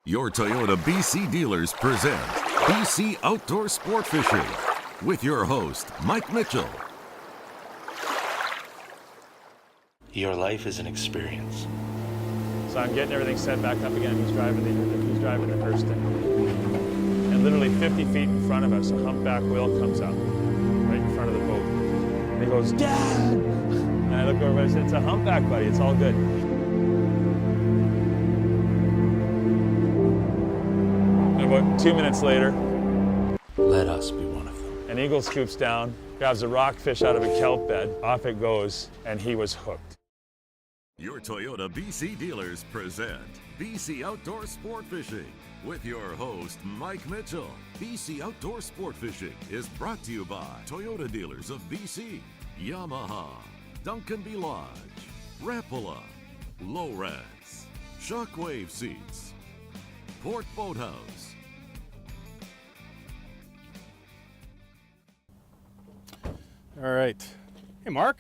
Your Toyota BC dealers present BC Outdoor Sport Fishing with your host, Mike Mitchell. Your life is an experience. So I'm getting everything set back up again. He's driving the Hurston. And literally 50 feet in front of us, a humpback whale comes up right in front of the boat. And he goes, "Dad!" And I look over and I said, "It's a humpback, buddy. It's all good." And about 2 minutes later, Let us be one of them. an eagle scoops down, grabs a rockfish out of a kelp bed, off it goes, and he was hooked. Your Toyota BC dealers present BC Outdoor Sport Fishing with your host, Mike Mitchell. BC Outdoor Sport Fishing is brought to you by Toyota dealers of BC, Yamaha, Duncanby Lodge, Rapala, Lowrance, Shockwave Seats, Port Boathouse. All right. Hey, Mark.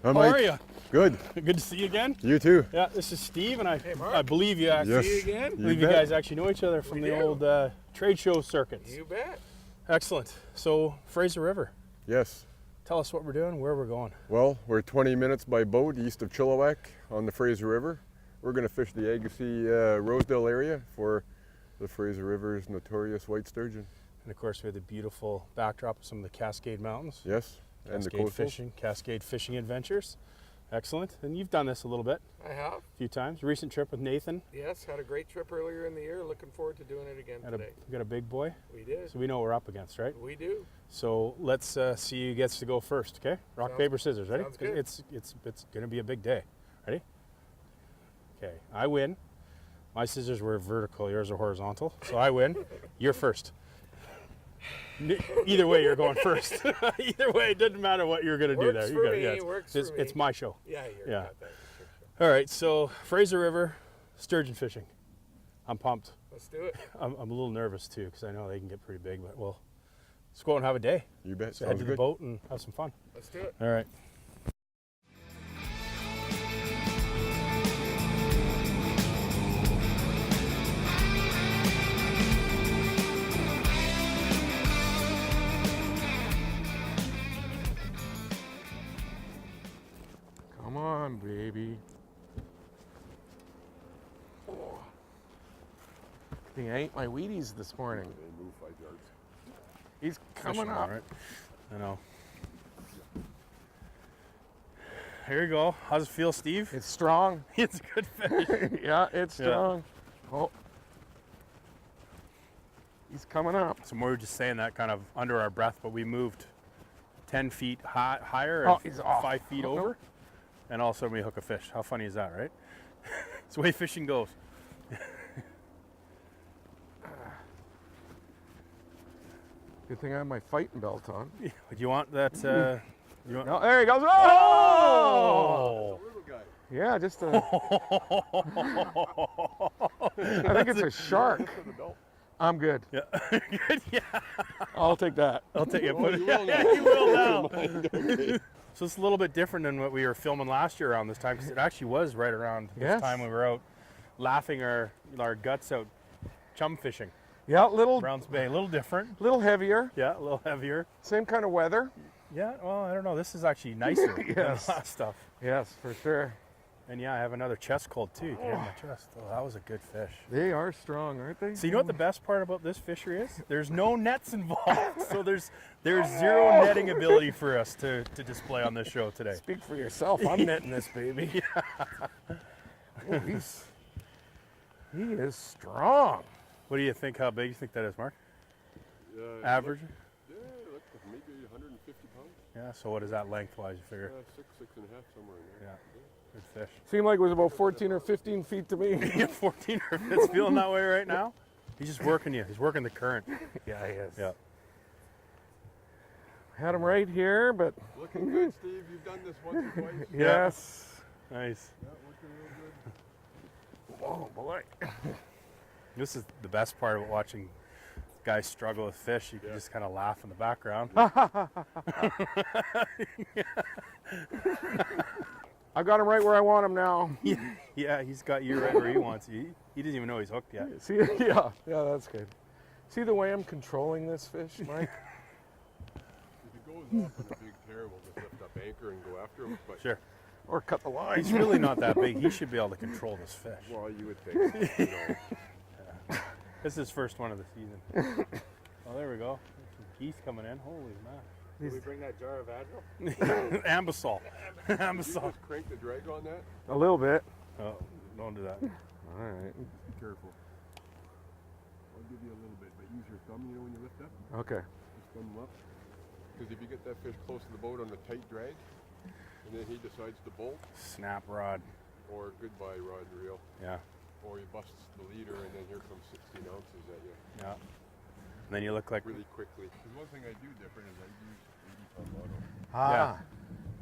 Hi, How Mike. are you? Good. Good to see you again. You too. Yeah, this is Steve, and I believe you actually. Yes. See you again? I believe you bet. guys actually know each other from We the do. old trade show circuits. You bet. Excellent. So, Fraser River. Yes. Tell us what we're doing, where we're going. Well, we're 20 minutes by boat east of Chilliwack on the Fraser River. We're going to fish the Agassiz Rosedale area for the Fraser River's notorious white sturgeon. And of course, we have the beautiful backdrop of some of the Cascade Mountains. Yes. And the Cascade coastal. fishing, Cascade fishing adventures. Excellent. And you've done this a little bit, I have. a few times. Recent trip with Nathan. Yes, had a great trip earlier in the year. Looking forward to doing it again today. We got a big boy, We did. so we know what we're up against, right? We do. So let's see who gets to go first, okay? Rock, Sounds- paper, scissors, ready? sounds good. It's gonna be a big day. Ready? Okay, I win. My scissors were vertical, yours are horizontal. So I win. You're first. Either way, you're going first. Either way, it doesn't matter what you're gonna do Works there. for got me, it. works it's, for it's me. my show. Yeah, you're Yeah. got that. for sure. All right, so Fraser River, sturgeon fishing. I'm pumped. Let's do it. I'm a little nervous too because I know they can get pretty big, but let's go out and have a day. You bet. So head Sounds to the good. boat and have some fun. Let's do it. All right. Come on, baby. Oh. I think I ate my Wheaties this morning. He's coming up. All right. I know. Here you go. How's it feel, Steve? It's strong. It's a good fish. Yeah, it's strong. Oh. He's coming up. So we were just saying that kind of under our breath, but we moved 10 feet higher Oh, and he's off. 5 feet Oh, no. over, and all of a sudden we hook a fish. How funny is that, right? It's the way fishing goes. Good thing I have my fighting belt on. Do you want that? You want? No, there he goes. Oh! Oh! Yeah, just a. I think it's a shark. I'm good. Yeah. Good. Yeah. I'll take that. I'll take it. But yeah, you will now. So it's a little bit different than what we were filming last year around this time, because it actually was right around this Yes. time we were out laughing our guts out chum fishing. Yeah, little Browns Bay, a little different. heavier. Yeah, a little heavier. Same kind of weather. Yeah, well, I don't know. This is actually nicer than the Yes. last stuff. Yes, for sure. And yeah, I have another chest cold too. You can hear my chest. Oh, that was a good fish. They are strong, aren't they? So you know what the best part about this fishery is? There's no nets involved. So there's zero netting ability for us to display on this show today. Speak for yourself. I'm netting this baby. Oh, he is strong. What do you think? How big do you think that is, Mark? Average? Yeah, maybe 150 pounds. Yeah, so what is that lengthwise, you figure? 6 and a half, somewhere in there. Yeah, good fish. Seemed like it was about 14 or 15 feet to me. Yeah, 14 or if it's feeling that way right now. He's just working you. He's working the current. Yeah, he is. Yeah. Had him right here, but Looking good, Steve. You've done this once or twice. yes. Nice. Yeah, looking real good. Oh boy. This is the best part about watching guys struggle with fish. You can just kind of laugh in the background. I got him right where I want him now. Yeah, he's got you right where he wants you. He doesn't even know he's hooked yet. See, yeah, that's good. See the way I'm controlling this fish, Mike? If it goes off on a big tear, we'll just lift up anchor and go after him. But Sure. Or cut the line. He's really not that big. He should be able to control this fish. well, you would think. You know. This is his first one of the season. Oh, there we go. Some geese coming in. Holy man. Did we bring that jar of Advil? Ambisol. Did you Ambisol. just crank the drag on that? A little bit. Oh, don't do that. All right. Be careful. I'll give you a little bit, but use your thumb, you know, when you lift up. Okay. Just thumb up. Because if you get that fish close to the boat on the tight drag, and then he decides to bolt, Snap rod. or goodbye rod and reel, Yeah. or he busts the leader, and then here comes 16 ounces at you Yeah. And then you look like really quickly. Because one thing I do different is I use 80-pound mono, Ah.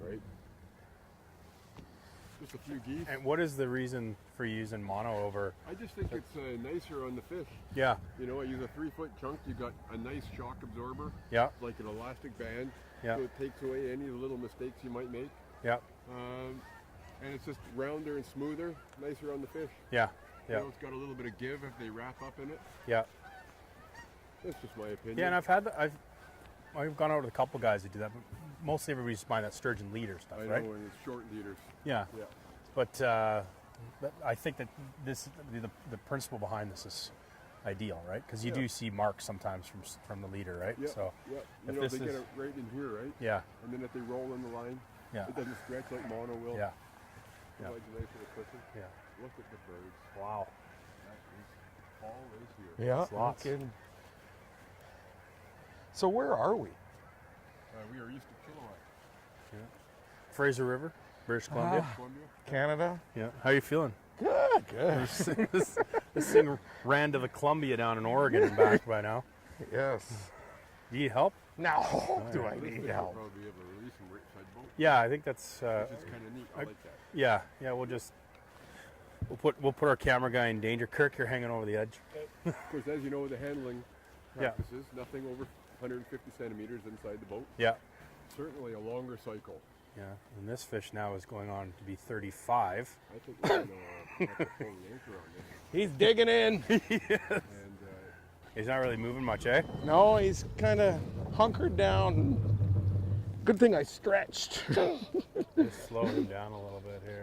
right? Just a few geese. And what is the reason for using mono over? I just think it's nicer on the fish. Yeah. You know, I use a 3-foot chunk. You got a nice shock absorber, Yeah. like an elastic band, Yeah. so it takes away any little mistakes you might make. Yeah. And it's just rounder and smoother, nicer on the fish. Yeah. You Yeah. know, it's got a little bit of give if they wrap up in it. Yeah. That's just my opinion. Yeah, and I've gone out with a couple guys that do that, but mostly everybody's buying that sturgeon leader stuff, I right? know, and it's short leaders. Yeah. Yeah. But I think that the principle behind this is ideal, right? Because you do see marks sometimes from the leader, right? Yeah. So yeah. if You know, this they get is- it right in here, right? yeah, And then if they roll in the line, yeah, it doesn't stretch like mono will. yeah, yeah, Provides a nice little cushion. yeah. Look at the birds. Wow. That is all right here. Yeah. That's lots. no kidding. So where are we? We are east of Chilliwack, Fraser River, British Columbia. Columbia. Canada. Yeah. How you feeling? Good. Good. This thing ran to the Columbia down in Oregon and back by now. Yes. Do you need help? No. Do I This need thing will help? probably be able to release them right side boat, Yeah, I think that's. which is kind of neat. I like that. Yeah, yeah. We'll put our camera guy in danger. Kirk, you're hanging over the edge. Of course, as you know, the handling Yeah. practices, nothing over 150 centimeters inside the boat. Yeah. Certainly a longer cycle. Yeah. And this fish now is going on to be 35. I think we're going to have to pull an anchor on this. He's digging in. And He's not really moving much, eh? No, he's kind of hunkered down. Good thing I stretched. Just slow him down a little bit here.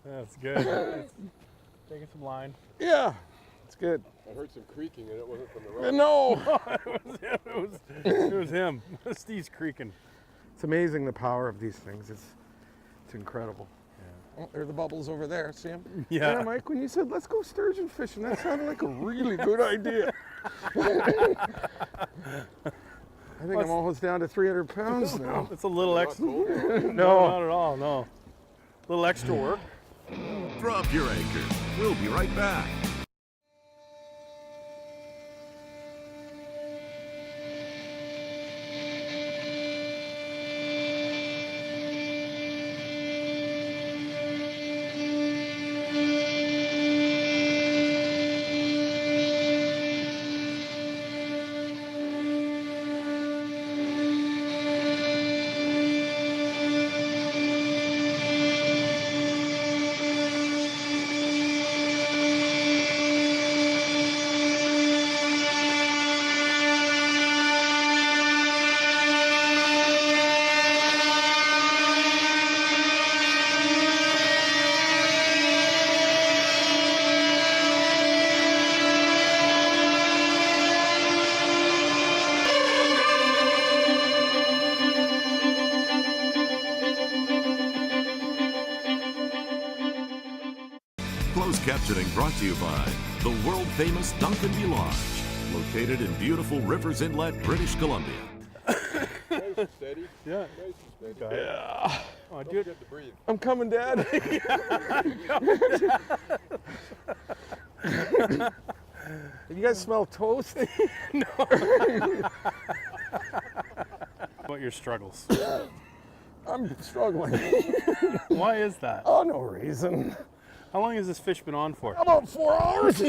That's good. Taking some line. Yeah, it's good. I heard some creaking, and it wasn't from the rock. No. It was him. Steve's creaking. It's amazing the power of these things. It's incredible. Oh, there are the bubbles over there. See them? Yeah. Mike, when you said let's go sturgeon fishing, that sounded like a really good idea. I think I'm almost down to 300 pounds now. It's a little Not extra. cold. No, not at all. No. A little extra work. Drop your anchor. We'll be right back. Closed captioning brought to you by the world-famous Duncanby Lodge, located in beautiful Rivers Inlet, British Columbia. Nice and steady. Yeah. Nice and steady. Yeah. Oh, Don't dude. forget to breathe. I'm coming, Dad. You guys smell toast? What your struggles? I'm struggling. Why is that? Oh, no reason. How long has this fish been on for? About 4 hours.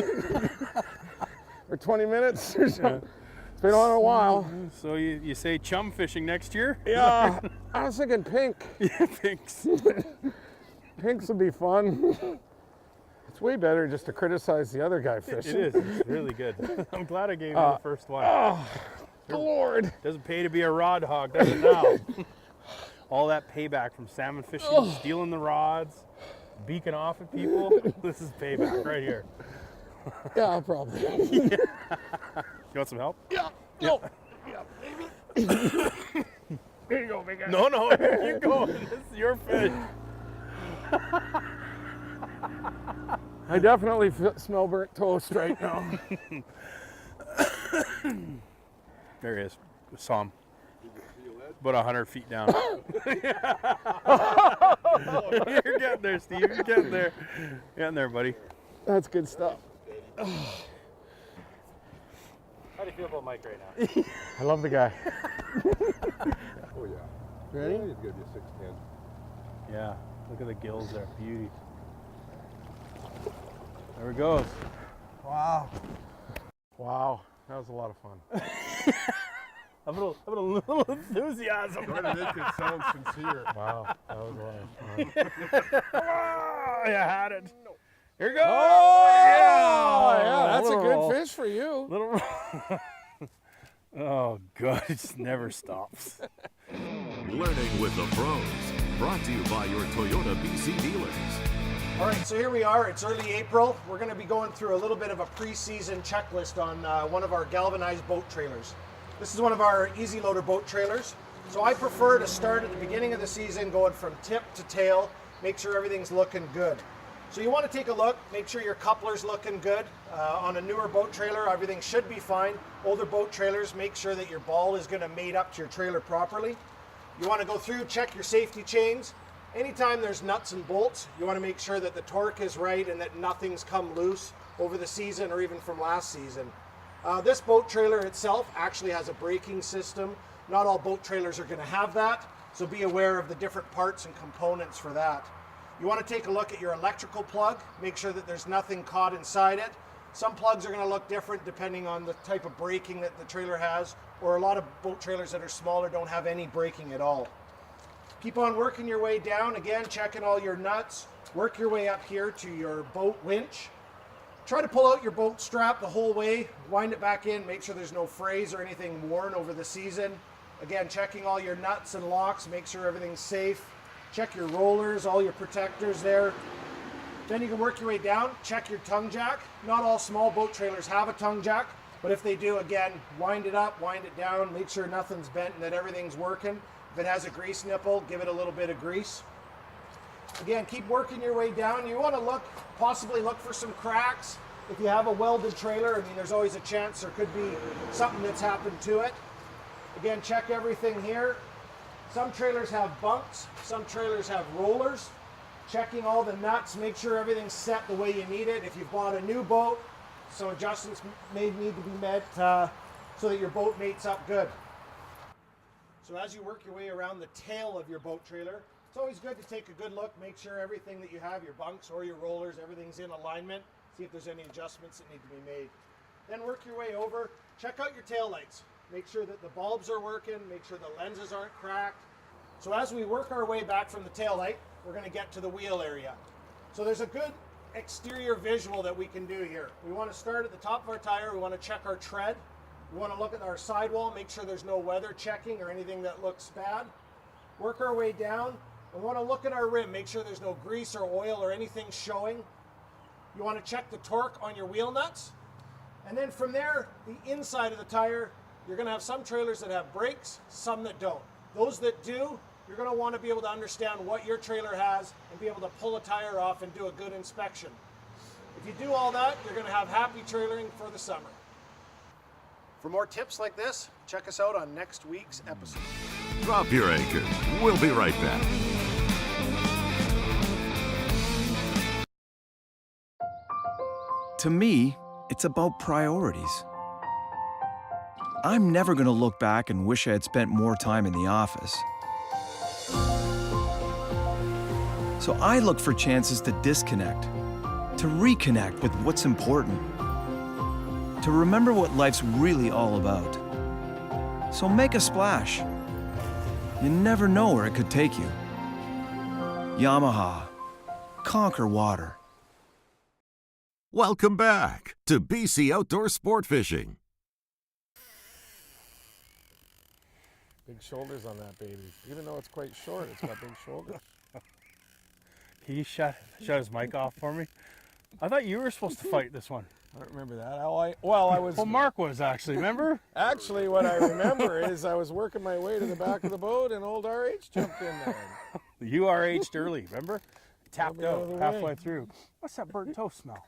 Or 20 minutes or something. It's been on a while. So you say chum fishing next year? Yeah, I was thinking pink. Yeah, thanks. Pinks would be fun. It's way better just to criticize the other guy fishing. It is. It's really good. I'm glad I gave you the first one. Oh, Lord. Doesn't pay to be a rod hog, does it now? All that payback from salmon fishing, stealing the rods, beaking off at people. This is payback right here. Yeah, probably. You want some help? Yeah. No. Yeah, maybe. There you go, big guy. No, keep going. This is your fish. I definitely smell burnt toast right now. There he is. Saw him. About 100 feet down. You're getting there, Steve. You're getting there. Getting there, buddy. That's good stuff. How do you feel about Mike right now? I love the guy. Oh, yeah. Ready? Yeah, he's going to be a 6'10". Yeah. Look at the gills there. Beauty. There it goes. Wow. Wow. That was a lot of fun. Have a little enthusiasm. Trying to make it sound sincere. Wow. That was a lot of fun. Oh, you had it. Here it goes. Oh, yeah. That's a Little good roll. fish for you. Little. Oh, God. It just never stops. Learning with the pros. Brought to you by your Toyota BC dealers. All right, so here we are. It's early April. We're going to be going through a little bit of a pre-season checklist on one of our galvanized boat trailers. This is one of our easy loader boat trailers. So I prefer to start at the beginning of the season, going from tip to tail, make sure everything's looking good. So you want to take a look, make sure your coupler's looking good. On a newer boat trailer, everything should be fine. Older boat trailers, make sure that your ball is going to mate up to your trailer properly. You want to go through, check your safety chains. Anytime there's nuts and bolts, you want to make sure that the torque is right and that nothing's come loose over the season or even from last season. This boat trailer itself actually has a braking system. Not all boat trailers are going to have that, so be aware of the different parts and components for that. You want to take a look at your electrical plug, make sure that there's nothing caught inside it. Some plugs are going to look different depending on the type of braking that the trailer has, or a lot of boat trailers that are smaller don't have any braking at all. Keep on working your way down, again checking all your nuts, work your way up here to your boat winch. Try to pull out your boat strap the whole way, wind it back in, make sure there's no frays or anything worn over the season. Again, checking all your nuts and locks, make sure everything's safe. Check your rollers, all your protectors there. Then you can work your way down, check your tongue jack. Not all small boat trailers have a tongue jack, but if they do, again, wind it up, wind it down, make sure nothing's bent and that everything's working. If it has a grease nipple, give it a little bit of grease. Again, keep working your way down. You want to possibly look for some cracks. If you have a welded trailer, I mean, there's always a chance there could be something that's happened to it. Again, check everything here. Some trailers have bunks, some trailers have rollers. Checking all the nuts, make sure everything's set the way you need it. If you've bought a new boat, some adjustments may need to be made so that your boat mates up good. So as you work your way around the tail of your boat trailer, it's always good to take a good look, make sure everything that you have, your bunks or your rollers, everything's in alignment, see if there's any adjustments that need to be made. Then work your way over, check out your tail lights. Make sure that the bulbs are working, make sure the lenses aren't cracked. So as we work our way back from the tail light, we're going to get to the wheel area. So there's a good exterior visual that we can do here. We want to start at the top of our tire, we want to check our tread. We want to look at our sidewall, make sure there's no weather checking or anything that looks bad. Work our way down. We want to look at our rim, make sure there's no grease or oil or anything showing. You want to check the torque on your wheel nuts. And then from there, the inside of the tire, you're going to have some trailers that have brakes, some that don't. Those that do, you're going to want to be able to understand what your trailer has and be able to pull a tire off and do a good inspection. If you do all that, you're going to have happy trailering for the summer. For more tips like this, check us out on next week's episode. Drop your anchor. We'll be right back. To me, it's about priorities. I'm never going to look back and wish I had spent more time in the office. So I look for chances to disconnect, to reconnect with what's important, to remember what life's really all about. So make a splash. You never know where it could take you. Yamaha. Conquer water. Welcome back to BC Outdoor Sport Fishing. Big shoulders on that baby. Even though it's quite short, it's got big shoulders. He shut his mic off for me. I thought you were supposed to fight this one. I don't remember that. I was. Well, Mark was actually, remember? Actually, what I remember is I was working my way to the back of the boat and old RH jumped in there. You RH'd early, remember? Tapped me out out of the halfway way. through. What's that burnt toast smell?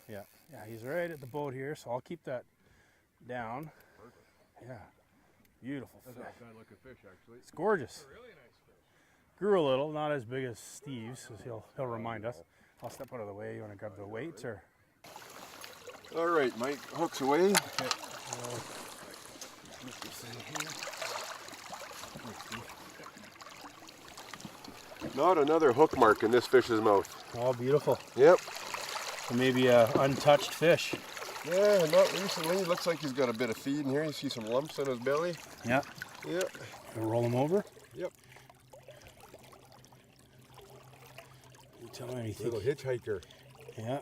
Yeah, he's right at the boat here, so I'll keep that down. Yeah, beautiful fish. That's a kind looking fish, actually. It's gorgeous. Really nice fish. Grew a little, not as big as Steve's, so he'll remind us. I'll step out of the way. You want to grab the weights or? All right, Mike, hooks away. Not another hook mark in this fish's mouth. Oh, beautiful. Yep. So maybe a untouched fish. Yeah, not recently. Looks like he's got a bit of feed in here. You see some lumps in his belly. Yeah. Yep. Roll him over. Yep. You tell me anything. Little hitchhiker. Yeah.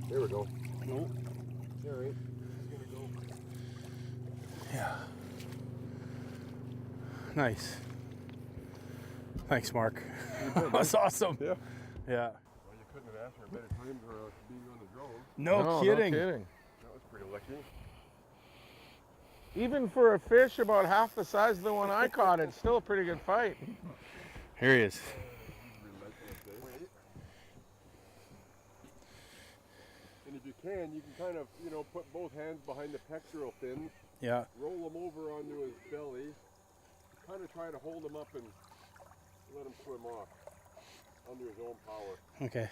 There we go. Nope. All right. He's gonna go. Yeah. Nice. Thanks, Mark. That's awesome. Yeah. Yeah. Well, you couldn't have asked for a better time for being on the drone. No kidding. No kidding. That was pretty lucky. Even for a fish about half the size of the one I caught, it's still a pretty good fight. Here he is. And if you can kind of, put both hands behind the pectoral fins, Yeah. roll him over onto his belly, kind of try to hold him up and let him swim off under his own power. Okay.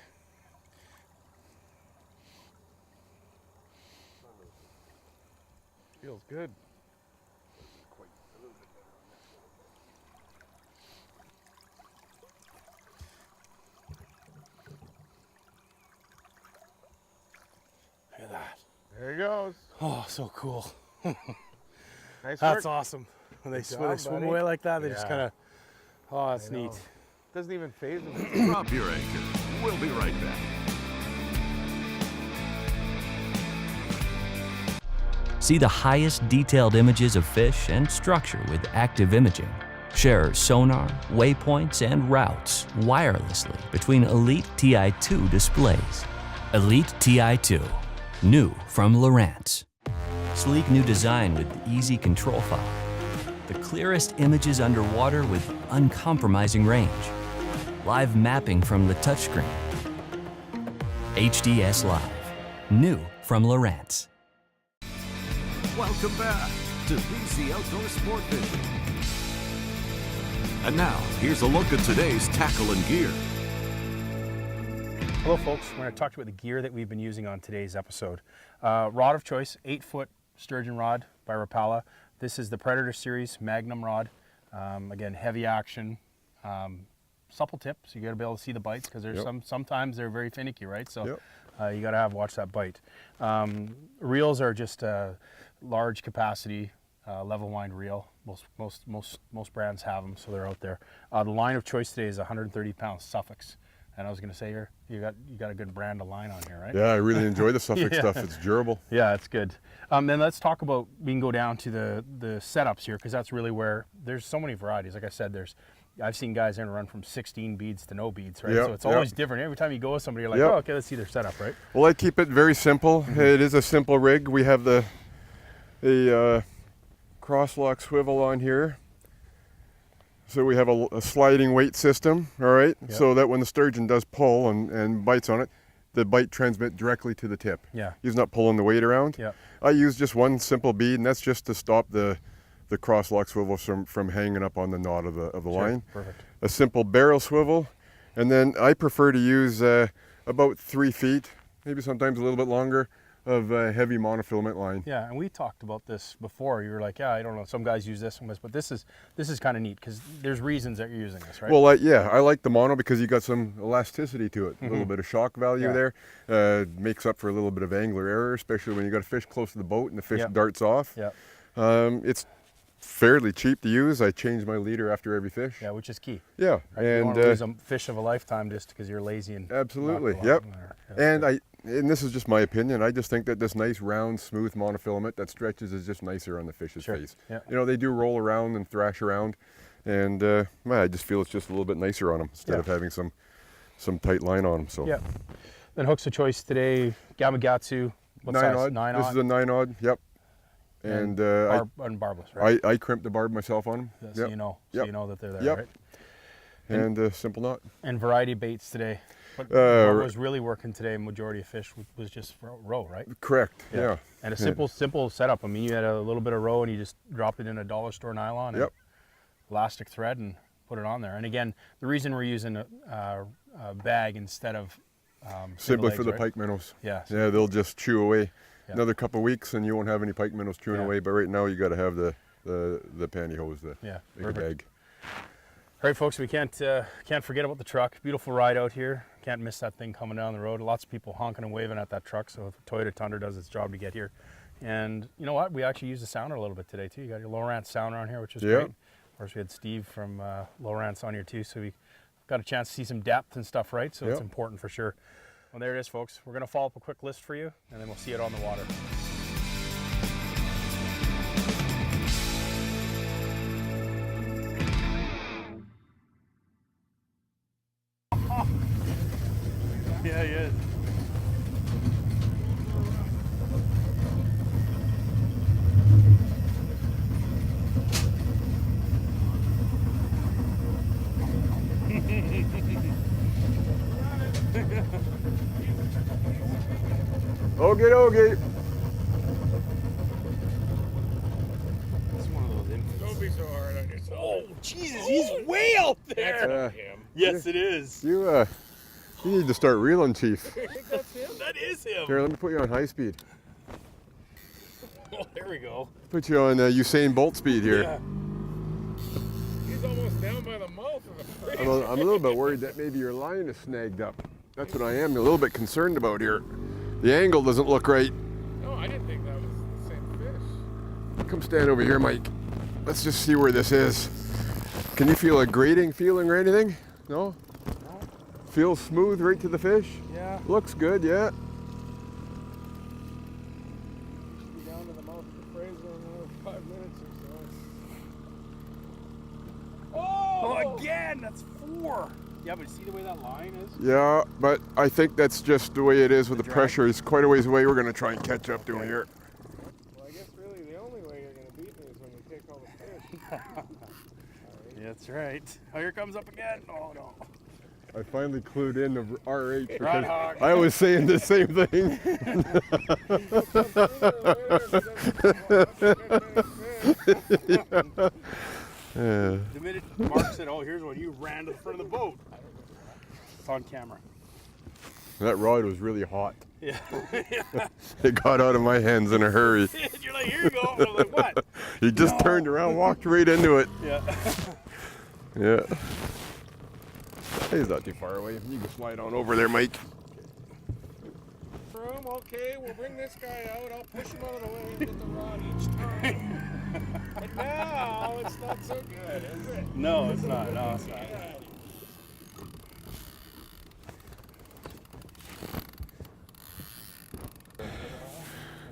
Feels good. Quite a little bit better on this one. Look at that. There he goes. Oh, so cool. Nice That's work. awesome. When they, Good when they job, swim buddy. away like that, they just Yeah. kind of, oh, that's I know. neat. Doesn't even phase him. Drop your anchor. We'll be right back. See the highest detailed images of fish and structure with active imaging. Share sonar, waypoints, and routes wirelessly between Elite TI2 displays. Elite TI2, new from Lowrance. Sleek new design with easy control file. The clearest images underwater with uncompromising range. Live mapping from the touchscreen. HDS Live, new from Lowrance. Welcome back to BC Outdoor Sport Fishing. And now, here's a look at today's tackle and gear. Hello, folks. We're going to talk to you about the gear that we've been using on today's episode. Rod of choice, 8-foot sturgeon rod by Rapala. This is the Predator Series Magnum rod. Again, heavy action, supple tip, so you got to be able to see the bites because there's sometimes they're very finicky, right? So you got to watch that bite. Reels are just large capacity level wind reel. Most brands have them, so they're out there. The line of choice today is 130-pound Suffolk's. And I was going to say, you got a good brand of line on here, right? Yeah, I really enjoy the Suffolk stuff. It's durable. Yeah, it's good. Then let's talk about, we can go down to the setups here, because that's really where there's so many varieties. Like I said, I've seen guys in run from 16 beads to no beads, right? So it's always different. Every time you go with somebody, you're like, oh, okay, let's see their setup, right? Well, I keep it very simple. It is a simple rig. We have the cross-lock swivel on here. So we have a sliding weight system, all right? So that when the sturgeon does pull and bites on it, the bite transmits directly to the tip. Yeah. He's not pulling the weight around. Yeah. I use just one simple bead, and that's just to stop the cross-lock swivel from hanging up on the knot of the line. Perfect. A simple barrel swivel, and then I prefer to use about 3 feet, maybe sometimes a little bit longer, heavy monofilament line. Yeah, and we talked about this before. You were like, yeah, I don't know, some guys use this one, but this is kind of neat because there's reasons that you're using this, right? Well, yeah, I like the mono because you got some elasticity to it, a little bit of shock value there. Makes up for a little bit of angler error, especially when you got a fish close to the boat and the fish darts off. Yeah. It's fairly cheap to use. I change my leader after every fish. Yeah, which is key. Yeah, right? You don't want to lose a fish of a lifetime just because you're lazy and absolutely. Yep. And this is just my opinion. I just think that this nice round, smooth monofilament that stretches is just nicer on the fish's face. Yeah. You know, they do roll around and thrash around, and I just feel it's just a little bit nicer on them instead of having some tight line on them. So. Yeah. Then hooks of choice today, Gamakatsu. What 9 size? odd. 9 This odd. is a 9 odd. Yep. And barbless, right? I crimped the barb myself on them. So you know, so you know that they're there, right? And simple knot. And variety baits today. What was really working today, majority of fish was just roe, right? Correct. Yeah. And a simple setup. I mean, you had a little bit of roe and you just dropped it in a dollar store nylon and elastic thread and put it on there. And again, the reason we're using a bag instead of simply legs, for the right? pike minnows. Yeah. Yeah, they'll just chew away. Another couple of weeks and you won't have any pike minnows chewing away. But right now you got to have the pantyhose, the big bag. All right, folks, we can't forget about the truck. Beautiful ride out here. Can't miss that thing coming down the road. Lots of people honking and waving at that truck, so the Toyota Tundra does its job to get here. And you know what? We actually used the sounder a little bit today, too. You got your Lowrance sounder on here, which is great. Of course, we had Steve from Lowrance on here, too, so we got a chance to see some depth and stuff, right? So it's important for sure. Well, there it is, folks. We're going to follow up a quick list for you, and then we'll see it on the water. Yeah, he is. Okay. That's one of those infants. Don't be so hard on yourself. Oh, Jesus, he's way out there. That's him. Yes, it is. You need to start reeling, Chief. I think that's him. That is him. Here, let me put you on high speed. Oh, there we go. Put you on Usain Bolt speed here. Yeah. He's almost down by the mouth of the fish. I'm a little bit worried that maybe your line is snagged up. That's what I am a little bit concerned about here. The angle doesn't look right. No, I didn't think that was the same fish. Come stand over here, Mike. Let's just see where this is. Can you feel a grating feeling or anything? No? No. Feels smooth right to the fish? Yeah. Looks good, yeah. Be down to the mouth of the Fraser in another 5 minutes or so. Oh, again, that's 4. Yeah, but see the way that line is? Yeah, but I think that's just the way it is with the pressure. It's quite a ways away. We're going to try and catch up to him here. Well, I guess really the only way you're going to beat me is when you take all the fish. Yeah, that's right. Oh, here comes up again. Oh, no. I finally clued in to RH because Right, Hog. I was saying the same thing. The minute Mark said, oh, here's one, you ran to the front of the boat. It's on camera. That rod was really hot. Yeah. It got out of my hands in a hurry. You're like, here you go. I was like, what? He just turned around, walked right into it. Yeah. Yeah. He's not too far away. You can slide on over there, Mike. Room, okay, we'll bring this guy out. I'll push him out of the way and get the rod each time. But now it's not so good, is it? No, it's not. No, it's not.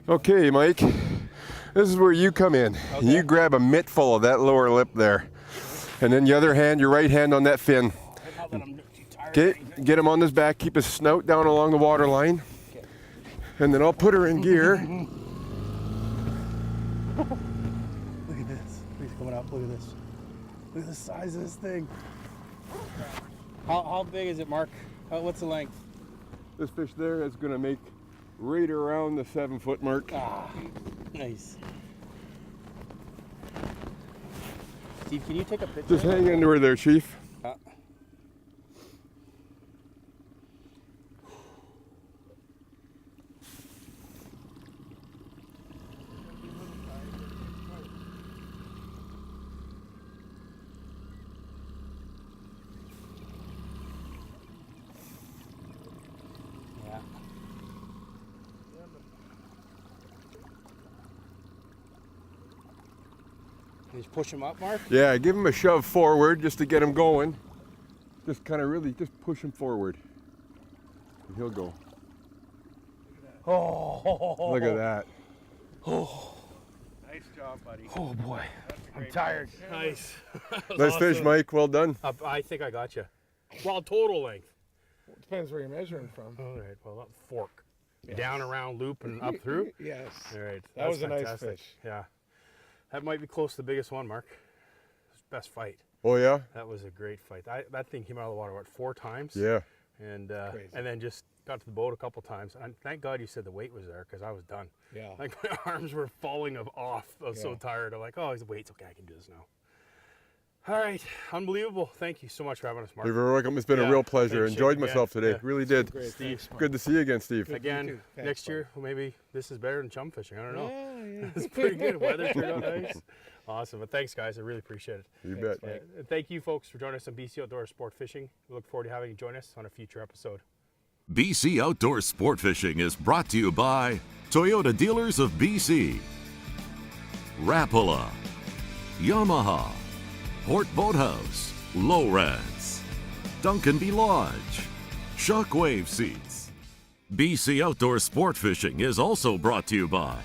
Okay, Mike. This is where you come in. Okay. You grab a mitt full of that lower lip there. And then the other hand, your right hand on that fin. Okay, get him on his back, keep his snout down along the water line. And then I'll put her in gear. Look at this. He's coming up. Look at this. Look at the size of this thing. How big is it, Mark? What's the length? This fish there is going to make right around the 7-foot mark. Ah, nice. Steve, can you take a picture? Just hang into her there, Chief. Just push him up, Mark? Yeah, give him a shove forward just to get him going. Just kind of really, just push him forward. And he'll go. Oh, look at that. Oh, Nice job, buddy. oh boy, I'm tired. Nice. Nice fish, Mike. Well done. I think I got you. Well, total length. Depends where you're measuring from. All right, well, that fork. Down, around, loop, and up through? Yes. All right. That was a nice fantastic. fish. Yeah. That might be close to the biggest one, Mark. Best fight. Oh, yeah? That was a great fight. That thing came out of the water, what, 4 times? Yeah. And then just got to the boat a couple times. And thank God you said the weight was there, because I was done. Yeah. Like, my arms were falling off. I was so tired. I'm like, oh, the weight's okay. I can do this now. All right. Unbelievable. Thank you so much for having us, Mark. You're very welcome. It's been a real pleasure. Enjoyed myself today. Yeah. Really did. Great. Steve. Good to see you again, Steve. Again, Thanks, next year, well, maybe this is better than chum fishing. I don't know. Yeah. It's pretty good. Weather turned out nice. Awesome. But thanks, guys. I really appreciate it. You bet. And thank you, folks, for joining us on BC Outdoor Sport Fishing. We look forward to having you join us on a future episode. BC Outdoor Sport Fishing is brought to you by Toyota Dealers of BC, Rapala, Yamaha, Port Boathouse, Lowrance, Duncanby Lodge, Shockwave Seats. BC Outdoor Sport Fishing is also brought to you by